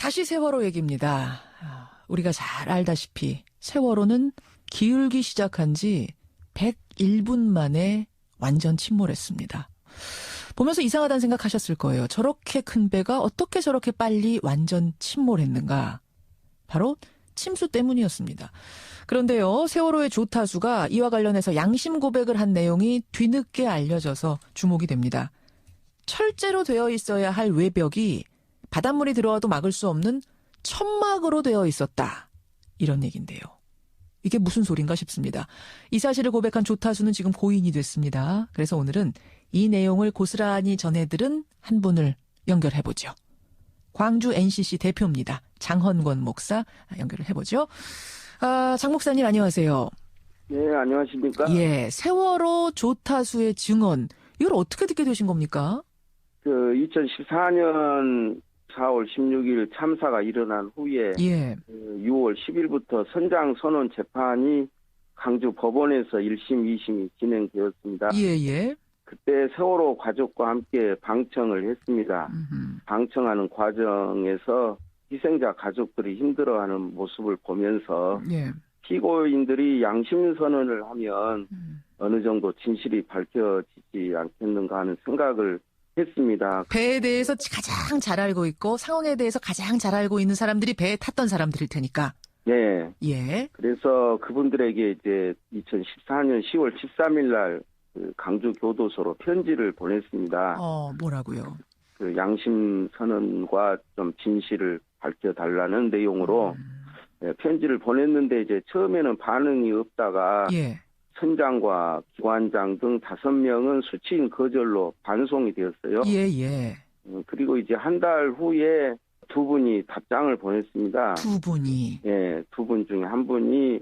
다시 세월호 얘기입니다. 우리가 잘 알다시피 세월호는 기울기 시작한 지 101분 만에 완전 침몰했습니다. 보면서 이상하다는 생각하셨을 거예요. 저렇게 큰 배가 어떻게 저렇게 빨리 완전 침몰했는가. 바로 침수 때문이었습니다. 그런데요, 세월호의 조타수가 이와 관련해서 양심 고백을 한 내용이 뒤늦게 알려져서 주목이 됩니다. 철제로 되어 있어야 할 외벽이 바닷물이 들어와도 막을 수 없는 천막으로 되어 있었다. 이런 얘기인데요. 이게 무슨 소린가 싶습니다. 이 사실을 고백한 조타수는 지금 고인이 됐습니다. 그래서 오늘은 이 내용을 고스란히 전해들은 한 분을 연결해보죠. 광주 NCC 대표입니다. 장헌권 목사 연결을 해보죠. 장 목사님 안녕하세요. 네, 안녕하십니까? 예, 세월호 조타수의 증언, 이걸 어떻게 듣게 되신 겁니까? 2014년 4월 16일 참사가 일어난 후에 예. 6월 10일부터 선장 선원 재판이 강주 법원에서 1심, 2심이 진행되었습니다. 예. 그때 세월호 가족과 함께 방청을 했습니다. 방청하는 과정에서 희생자 가족들이 힘들어하는 모습을 보면서 피고인들이 양심 선언을 하면 어느 정도 진실이 밝혀지지 않겠는가 하는 생각을 했습니다. 배에 대해서 가장 잘 알고 있고 상황에 대해서 가장 잘 알고 있는 사람들이 배에 탔던 사람들일 테니까. 네. 예. 그래서 그분들에게 이제 2014년 10월 13일 날 강주 교도소로 편지를 보냈습니다. 뭐라고요? 양심 선언과 좀 진실을 밝혀달라는 내용으로 편지를 보냈는데 이제 처음에는 반응이 없다가 선장과 기관장 등 5명은 수치인 거절로 반송이 되었어요. 예. 그리고 이제 한 달 후에 2분이 답장을 보냈습니다. 2분이? 예, 2분 중에 한 분이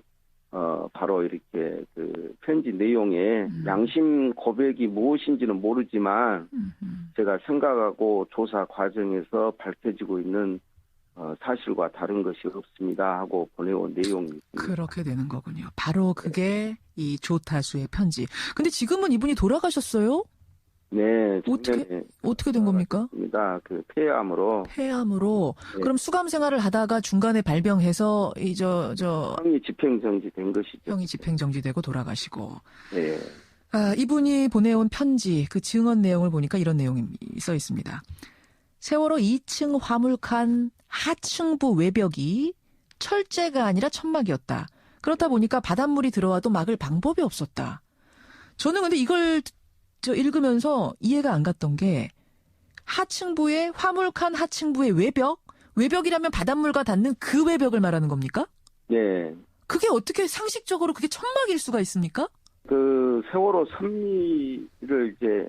바로 이렇게 그 편지 내용에 양심 고백이 무엇인지는 모르지만 제가 생각하고 조사 과정에서 밝혀지고 있는 사실과 다른 것이 없습니다 하고 보내온 내용이 있습니다. 그렇게 되는 거군요. 바로 그게 이 조타수의 편지. 근데 지금은 이분이 돌아가셨어요? 네. 어떻게 된 겁니까? 그 폐암으로. 네. 그럼 수감 생활을 하다가 중간에 발병해서 형이 집행정지된 것이죠. 형이 집행정지되고 돌아가시고. 네. 이분이 보내온 편지, 그 증언 내용을 보니까 이런 내용이 써 있습니다. 세월호 2층 화물칸 하층부 외벽이 철제가 아니라 천막이었다. 그렇다 보니까 바닷물이 들어와도 막을 방법이 없었다. 저는 근데 이걸 읽으면서 이해가 안 갔던 게 하층부의 화물칸 하층부의 외벽이라면 바닷물과 닿는 그 외벽을 말하는 겁니까? 네. 그게 어떻게 상식적으로 그게 천막일 수가 있습니까? 그 세월호 선미를 이제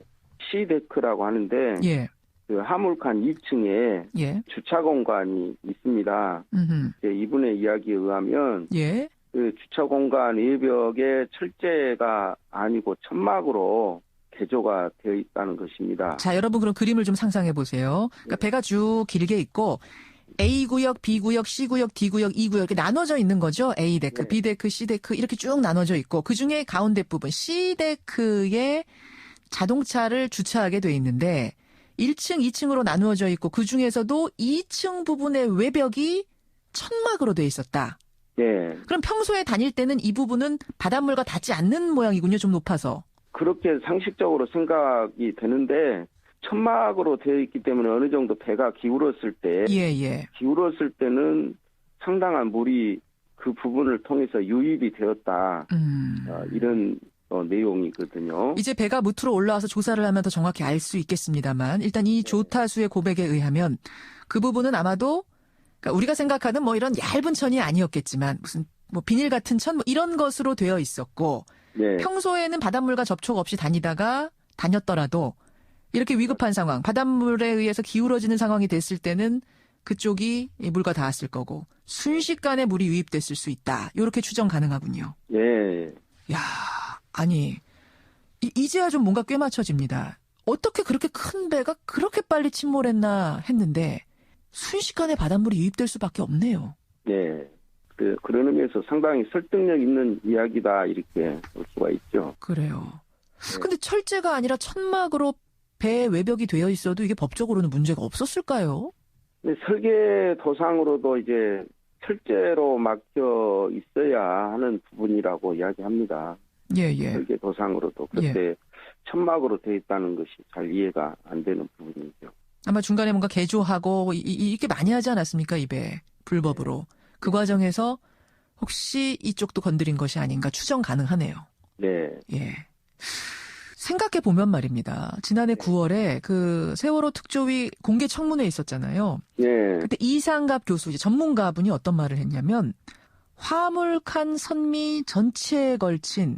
C데크라고 하는데 그 화물칸 2층에 주차 공간이 있습니다. 이분의 이야기에 의하면 그 주차 공간 외벽에 철제가 아니고 천막으로 개조가 되어 있다는 것입니다. 자, 여러분 그럼 그림을 좀 상상해 보세요. 그러니까 배가 쭉 길게 있고 A구역, B구역, C구역, D구역, E구역 이렇게 나눠져 있는 거죠. A데크, B데크, C데크 이렇게 쭉 나눠져 있고 그중에 가운데 부분 C데크에 자동차를 주차하게 돼 있는데 1층, 2층으로 나누어져 있고 그중에서도 2층 부분의 외벽이 천막으로 돼 있었다. 네. 그럼 평소에 다닐 때는 이 부분은 바닷물과 닿지 않는 모양이군요. 좀 높아서. 그렇게 상식적으로 생각이 되는데 천막으로 되어 있기 때문에 어느 정도 배가 기울었을 때 기울었을 때는 상당한 물이 그 부분을 통해서 유입이 되었다. 이런 내용이거든요. 이제 배가 무트로 올라와서 조사를 하면 더 정확히 알 수 있겠습니다만 일단 이 조타수의 고백에 의하면 그 부분은 아마도 그러니까 우리가 생각하는 뭐 이런 얇은 천이 아니었겠지만 무슨 뭐 비닐 같은 천 뭐 이런 것으로 되어 있었고 평소에는 바닷물과 접촉 없이 다녔더라도 이렇게 위급한 상황, 바닷물에 의해서 기울어지는 상황이 됐을 때는 그쪽이 물과 닿았을 거고 순식간에 물이 유입됐을 수 있다. 이렇게 추정 가능하군요. 네. 야, 아니 이제야 좀 뭔가 꽤 맞춰집니다. 어떻게 그렇게 큰 배가 그렇게 빨리 침몰했나 했는데 순식간에 바닷물이 유입될 수밖에 없네요. 네. 그런 의미에서 상당히 설득력 있는 이야기다 이렇게 볼 수가 있죠. 그래요. 근데 철제가 아니라 천막으로 배 외벽이 되어 있어도 이게 법적으로는 문제가 없었을까요? 근데 설계도상으로도 이제 철제로 막혀 있어야 하는 부분이라고 이야기합니다. 예, 예. 설계도상으로도 그때 천막으로 돼 있다는 것이 잘 이해가 안 되는 부분이죠. 아마 중간에 뭔가 개조하고 이렇게 많이 하지 않았습니까? 입에 불법으로. 그 과정에서 혹시 이쪽도 건드린 것이 아닌가 추정 가능하네요. 네. 예. 생각해 보면 말입니다. 지난해 9월에 그 세월호 특조위 공개 청문회 있었잖아요. 네. 그때 이상갑 교수, 이제 전문가분이 어떤 말을 했냐면 화물칸 선미 전체에 걸친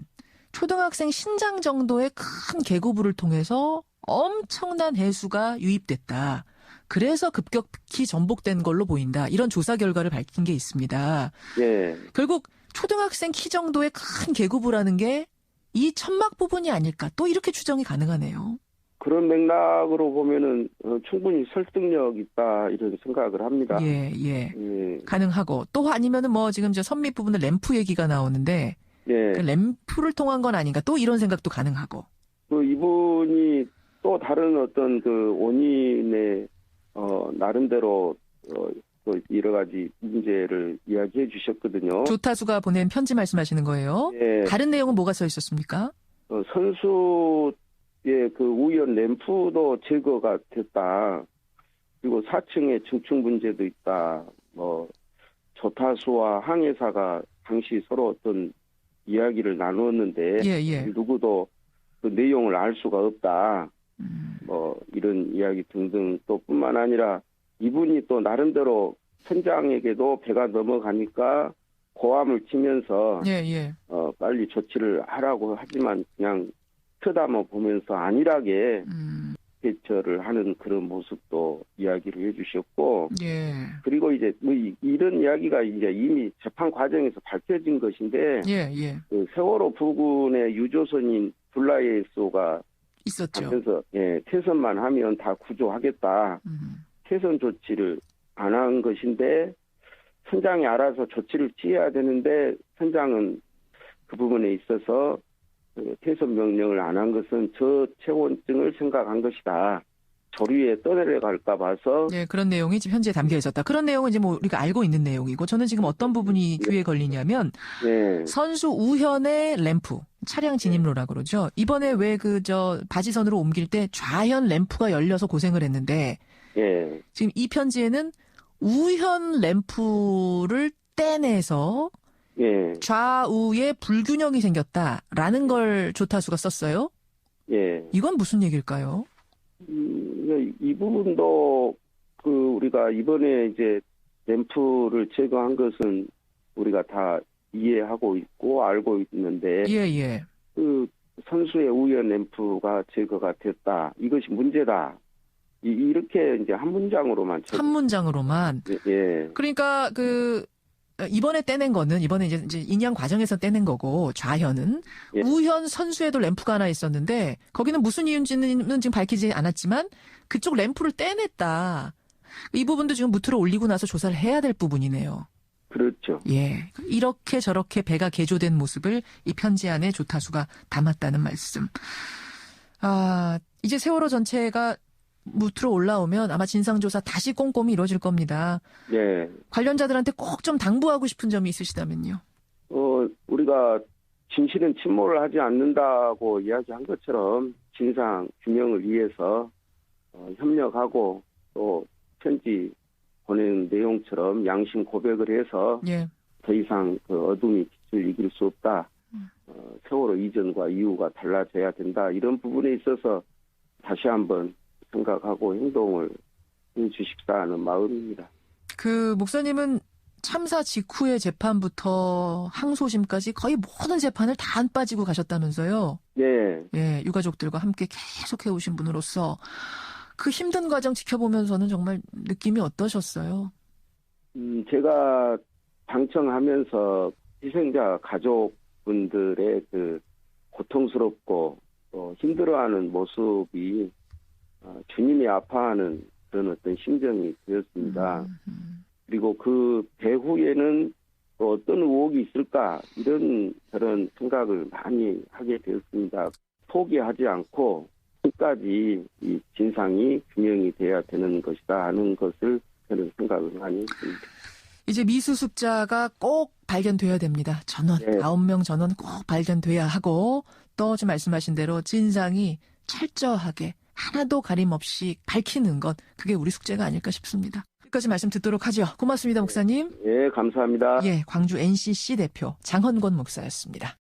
초등학생 신장 정도의 큰 계구부를 통해서 엄청난 해수가 유입됐다. 그래서 급격히 전복된 걸로 보인다. 이런 조사 결과를 밝힌 게 있습니다. 네. 결국 초등학생 키 정도의 큰 계구부라는 게 이 천막 부분이 아닐까. 또 이렇게 추정이 가능하네요. 그런 맥락으로 보면은 충분히 설득력 있다 이런 생각을 합니다. 예, 예. 가능하고 또 아니면은 뭐 지금 저 선미 부분에 램프 얘기가 나오는데 예. 그 램프를 통한 건 아닌가. 또 이런 생각도 가능하고. 그 이분이 또 다른 어떤 그 원인의 나름대로 그 여러 가지 문제를 이야기해 주셨거든요. 조타수가 보낸 편지 말씀하시는 거예요? 예. 다른 내용은 뭐가 써 있었습니까? 선수의 그 우연 램프도 제거가 됐다. 그리고 4층에 증축 문제도 있다. 뭐 조타수와 항해사가 당시 서로 어떤 이야기를 나누었는데 예, 예. 누구도 그 내용을 알 수가 없다. 뭐 이런 이야기 등등 또 뿐만 아니라 이분이 또 나름대로 선장에게도 배가 넘어가니까 고함을 치면서 예, 예. 빨리 조치를 하라고 하지만 그냥 쳐다만 보면서 안일하게 대처를 하는 그런 모습도 이야기를 해주셨고 예. 그리고 이제 뭐 이런 이야기가 이제 이미 재판 과정에서 밝혀진 것인데 예, 예. 그 세월호 부근의 유조선인 블라이에소가 있었죠. 하면서 태선만 하면 다 구조하겠다. 태선 조치를 안 한 것인데 선장이 알아서 조치를 취해야 되는데 선장은 그 부분에 있어서 태선 명령을 안 한 것은 저체온증을 생각한 것이다. 조류에 떠내려갈까 봐서. 네, 그런 내용이 지금 현지에 담겨 있었다. 그런 내용은 이제 뭐 우리가 알고 있는 내용이고 저는 지금 어떤 부분이 귀에 걸리냐면 선수 우현의 램프, 차량 진입로라고 그러죠. 이번에 왜 그 바지선으로 옮길 때 좌현 램프가 열려서 고생을 했는데 지금 이 편지에는 우현 램프를 떼내서 좌우에 불균형이 생겼다라는 걸 조타수가 썼어요. 이건 무슨 얘기일까요? 이 부분도 그 우리가 이번에 이제 램프를 제거한 것은 우리가 다 이해하고 있고 알고 있는데 그 선수의 우연 램프가 제거가 됐다. 이것이 문제다. 이렇게 이제 한 문장으로만. 그러니까 이번에 떼낸 거는 이번에 이제 인양 과정에서 떼낸 거고 좌현은 우현 선수에도 램프가 하나 있었는데 거기는 무슨 이유인지는 지금 밝히지 않았지만 그쪽 램프를 떼냈다. 이 부분도 지금 무트로 올리고 나서 조사를 해야 될 부분이네요. 그렇죠. 예. 이렇게 저렇게 배가 개조된 모습을 이 편지 안에 조타수가 담았다는 말씀. 이제 세월호 전체가 무트로 올라오면 아마 진상조사 다시 꼼꼼히 이루어질 겁니다. 관련자들한테 꼭 좀 당부하고 싶은 점이 있으시다면요. 우리가 진실은 침몰을 하지 않는다고 이야기한 것처럼 진상 규명을 위해서 협력하고 또 편지 보내는 내용처럼 양심 고백을 해서 더 이상 그 어둠이 빛을 이길 수 없다. 세월호 이전과 이후가 달라져야 된다. 이런 부분에 있어서 다시 한번 생각하고 행동을 해주십사 하는 마음입니다. 그 목사님은 참사 직후의 재판부터 항소심까지 거의 모든 재판을 다 안 빠지고 가셨다면서요? 유가족들과 함께 계속 해오신 분으로서 그 힘든 과정 지켜보면서는 정말 느낌이 어떠셨어요? 제가 방청하면서 희생자 가족분들의 그 고통스럽고 또 힘들어하는 모습이 주님이 아파하는 그런 어떤 심정이 되었습니다. 그리고 그 배후에는 또 어떤 의혹이 있을까 이런 그런 생각을 많이 하게 되었습니다. 포기하지 않고 끝까지 이 진상이 규명이 돼야 되는 것이다 하는 것을 그런 생각을 많이 했습니다. 이제 미수습자가 꼭 발견돼야 됩니다. 전원, 네. 9명 전원 꼭 발견돼야 하고, 또 지금 말씀하신 대로 진상이 철저하게 하나도 가림없이 밝히는 것, 그게 우리 숙제가 아닐까 싶습니다. 여기까지 말씀 듣도록 하죠. 고맙습니다, 목사님. 예, 감사합니다. 예, 광주 NCC 대표 장헌권 목사였습니다.